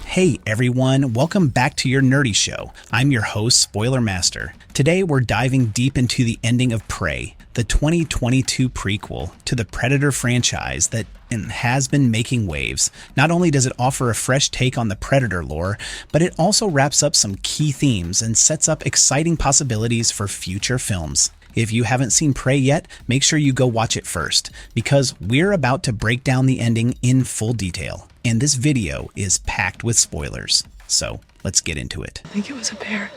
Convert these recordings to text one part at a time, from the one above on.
Hey everyone, welcome back to your nerdy show. I'm your host, Spoiler Master. Today we're diving deep into the ending of Prey, the 2022 prequel to the Predator franchise that has been making waves. Not only does it offer a fresh take on the Predator lore, but it also wraps up some key themes and sets up exciting possibilities for future films. If you haven't seen Prey yet, make sure you go watch it first, because we're about to break down the ending in full detail, and this video is packed with spoilers. So let's get into it. I think it was a bear.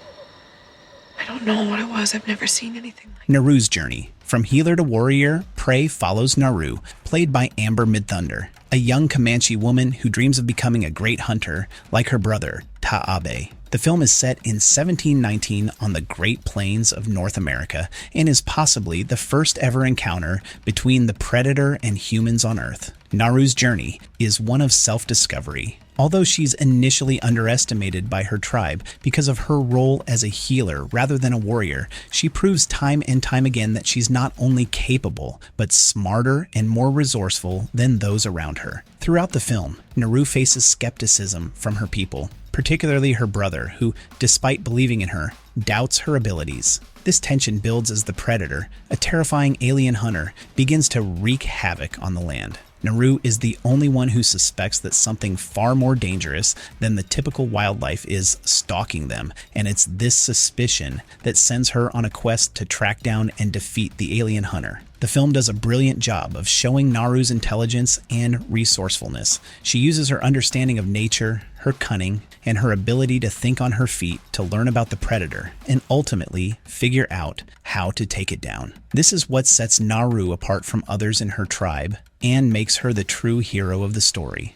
I don't know what it was. I've never seen anything like it. Naru's journey. From healer to warrior, Prey follows Naru, played by Amber Midthunder, a young Comanche woman who dreams of becoming a great hunter like her brother, Taabe. The film is set in 1719 on the Great Plains of North America and is possibly the first ever encounter between the predator and humans on Earth. Naru's journey is one of self-discovery. Although she's initially underestimated by her tribe because of her role as a healer rather than a warrior, she proves time and time again that she's not only capable, but smarter and more resourceful than those around her. Throughout the film, Naru faces skepticism from her people, particularly her brother, who, despite believing in her, doubts her abilities. This tension builds as the predator, a terrifying alien hunter, begins to wreak havoc on the land. Naru is the only one who suspects that something far more dangerous than the typical wildlife is stalking them, and it's this suspicion that sends her on a quest to track down and defeat the alien hunter. The film does a brilliant job of showing Naru's intelligence and resourcefulness. She uses her understanding of nature, her cunning, and her ability to think on her feet to learn about the predator and ultimately figure out how to take it down. This is what sets Naru apart from others in her tribe and makes her the true hero of the story.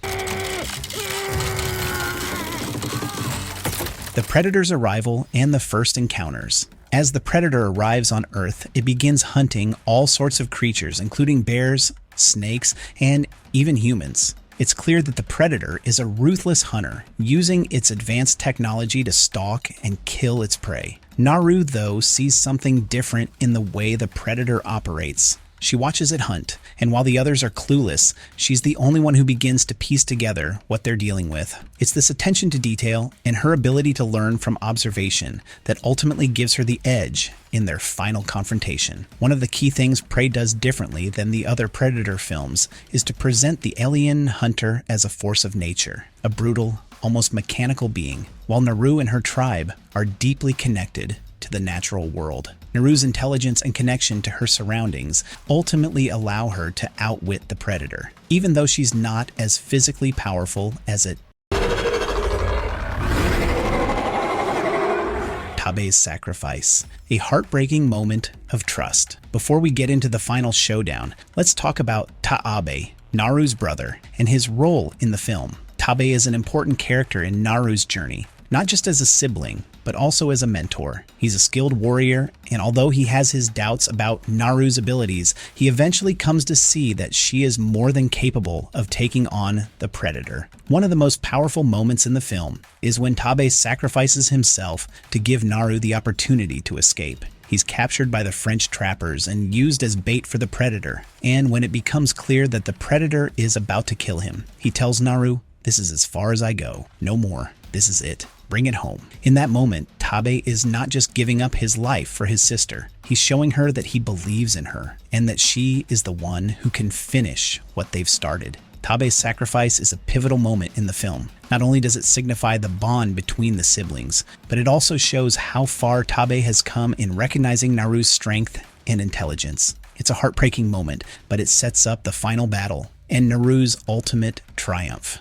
The predator's arrival and the first encounters. As the predator arrives on Earth, it begins hunting all sorts of creatures, including bears, snakes, and even humans. It's clear that the predator is a ruthless hunter, using its advanced technology to stalk and kill its prey. Naru, though, sees something different in the way the predator operates. She watches it hunt, and while the others are clueless, she's the only one who begins to piece together what they're dealing with. It's this attention to detail and her ability to learn from observation that ultimately gives her the edge in their final confrontation. One of the key things Prey does differently than the other Predator films is to present the alien hunter as a force of nature, a brutal, almost mechanical being, while Naru and her tribe are deeply connected to the natural world. Naru's intelligence and connection to her surroundings ultimately allow her to outwit the predator, even though she's not as physically powerful as it. Taabe's sacrifice, a heartbreaking moment of trust. Before we get into the final showdown, let's talk about Taabe, Naru's brother, and his role in the film. Taabe is an important character in Naru's journey, not just as a sibling, but also as a mentor. He's a skilled warrior, and although he has his doubts about Naru's abilities, he eventually comes to see that she is more than capable of taking on the predator. One of the most powerful moments in the film is when Taabe sacrifices himself to give Naru the opportunity to escape. He's captured by the French trappers and used as bait for the predator, and when it becomes clear that the predator is about to kill him, he tells Naru, "This is as far as I go, no more. This is it. Bring it home." In that moment, Taabe is not just giving up his life for his sister. He's showing her that he believes in her and that she is the one who can finish what they've started. Taabe's sacrifice is a pivotal moment in the film. Not only does it signify the bond between the siblings, but it also shows how far Taabe has come in recognizing Naru's strength and intelligence. It's a heartbreaking moment, but it sets up the final battle and Naru's ultimate triumph.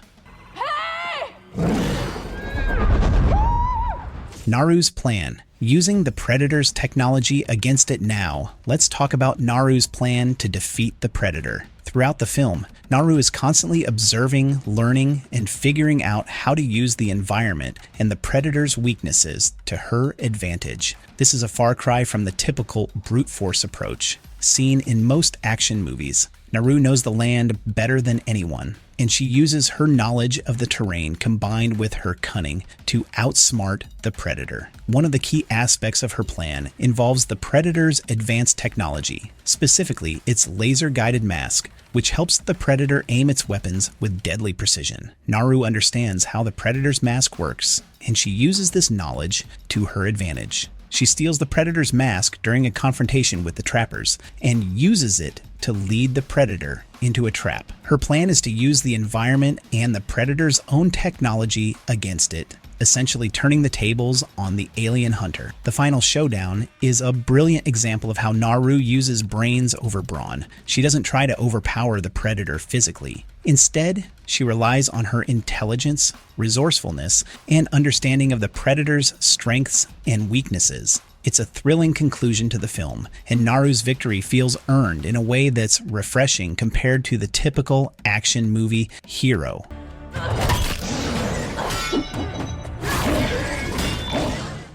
Naru's plan. Using the Predator's technology against it now, let's talk about Naru's plan to defeat the Predator. Throughout the film, Naru is constantly observing, learning, and figuring out how to use the environment and the Predator's weaknesses to her advantage. This is a far cry from the typical brute force approach seen in most action movies. Naru knows the land better than anyone, and she uses her knowledge of the terrain combined with her cunning to outsmart the Predator. One of the key aspects of her plan involves the Predator's advanced technology, specifically its laser-guided mask, which helps the Predator aim its weapons with deadly precision. Naru understands how the Predator's mask works, and she uses this knowledge to her advantage. She steals the Predator's mask during a confrontation with the trappers and uses it to lead the Predator into a trap. Her plan is to use the environment and the Predator's own technology against it, essentially turning the tables on the alien hunter. The final showdown is a brilliant example of how Naru uses brains over brawn. She doesn't try to overpower the Predator physically. Instead, she relies on her intelligence, resourcefulness, and understanding of the Predator's strengths and weaknesses. It's a thrilling conclusion to the film, and Naru's victory feels earned in a way that's refreshing compared to the typical action movie hero.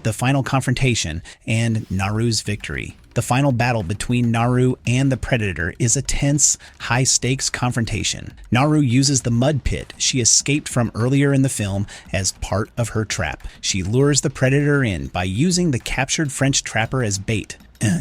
The final confrontation and Naru's victory. The final battle between Naru and the Predator is a tense, high-stakes confrontation. Naru uses the mud pit she escaped from earlier in the film as part of her trap. She lures the Predator in by using the captured French trapper as bait,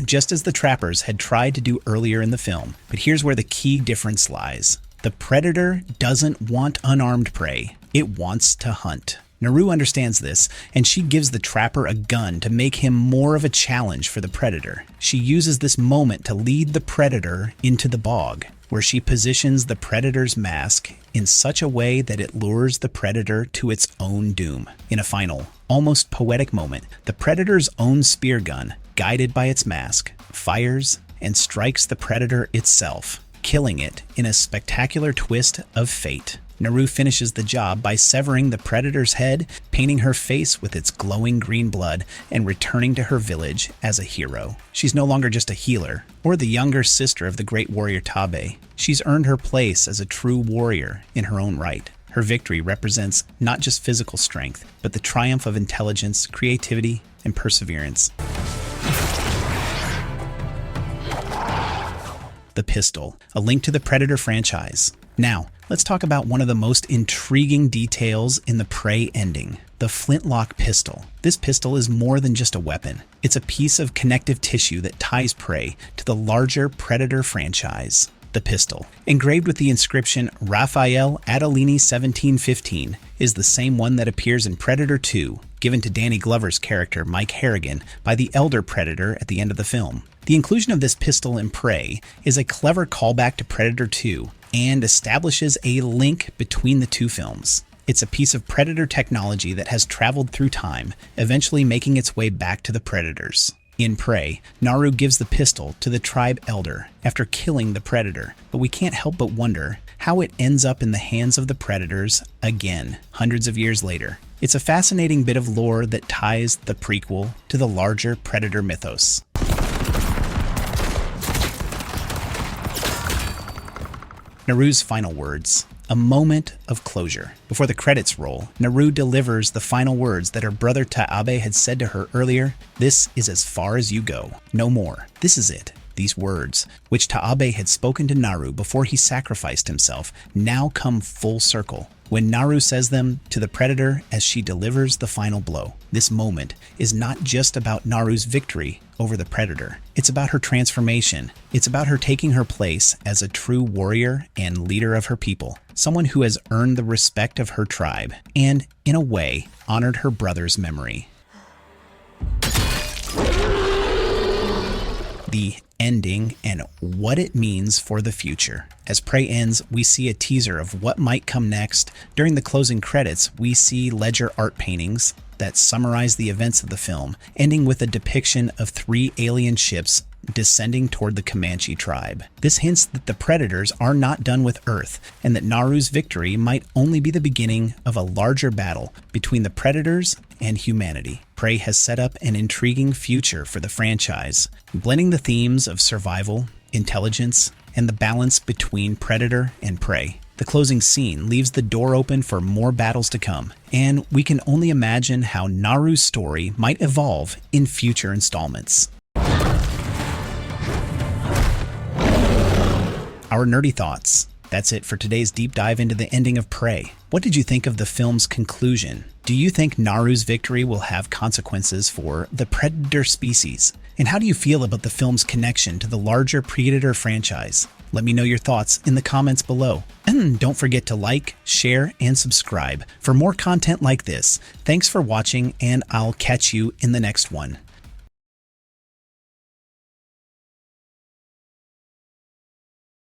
just as the trappers had tried to do earlier in the film. But here's where the key difference lies. The Predator doesn't want unarmed prey. It wants to hunt. Naru understands this, and she gives the trapper a gun to make him more of a challenge for the Predator. She uses this moment to lead the Predator into the bog, where she positions the Predator's mask in such a way that it lures the Predator to its own doom. In a final, almost poetic moment, the Predator's own spear gun, guided by its mask, fires and strikes the Predator itself, killing it in a spectacular twist of fate. Naru finishes the job by severing the Predator's head, painting her face with its glowing green blood, and returning to her village as a hero. She's no longer just a healer, or the younger sister of the great warrior Taabe. She's earned her place as a true warrior in her own right. Her victory represents not just physical strength, but the triumph of intelligence, creativity, and perseverance. The pistol, a link to the Predator franchise. Now, let's talk about one of the most intriguing details in the Prey ending, the flintlock pistol. This pistol is more than just a weapon. It's a piece of connective tissue that ties Prey to the larger Predator franchise. The pistol, engraved with the inscription Raphael Adelini 1715, is the same one that appears in Predator 2, given to Danny Glover's character Mike Harrigan by the elder Predator at the end of the film. The inclusion of this pistol in Prey is a clever callback to Predator 2 and establishes a link between the two films. It's a piece of Predator technology that has traveled through time, eventually making its way back to the Predators. In Prey, Naru gives the pistol to the tribe elder after killing the Predator, but we can't help but wonder how it ends up in the hands of the Predators again, hundreds of years later. It's a fascinating bit of lore that ties the prequel to the larger Predator mythos. Naru's final words. A moment of closure. Before the credits roll, Naru delivers the final words that her brother Taabe had said to her earlier. This is as far as you go. No more. This is it. These words, which Taabe had spoken to Naru before he sacrificed himself, now come full circle when Naru says them to the Predator as she delivers the final blow. This moment is not just about Naru's victory over the Predator. It's about her transformation. It's about her taking her place as a true warrior and leader of her people, someone who has earned the respect of her tribe and, in a way, honored her brother's memory. The ending and what it means for the future. As Prey ends, we see a teaser of what might come next. During the closing credits, we see ledger art paintings that summarize the events of the film, ending with a depiction of 3 alien ships descending toward the Comanche tribe. This hints that the Predators are not done with Earth, and that Naru's victory might only be the beginning of a larger battle between the Predators and humanity. Prey has set up an intriguing future for the franchise, blending the themes of survival, intelligence, and the balance between Predator and Prey. The closing scene leaves the door open for more battles to come, and we can only imagine how Naru's story might evolve in future installments. our nerdy thoughts. That's it for today's deep dive into the ending of Prey. What did you think of the film's conclusion? Do you think Naru's victory will have consequences for the predator species? And how do you feel about the film's connection to the larger Predator franchise? Let me know your thoughts in the comments below. And don't forget to like, share, and subscribe for more content like this. Thanks for watching, and I'll catch you in the next one.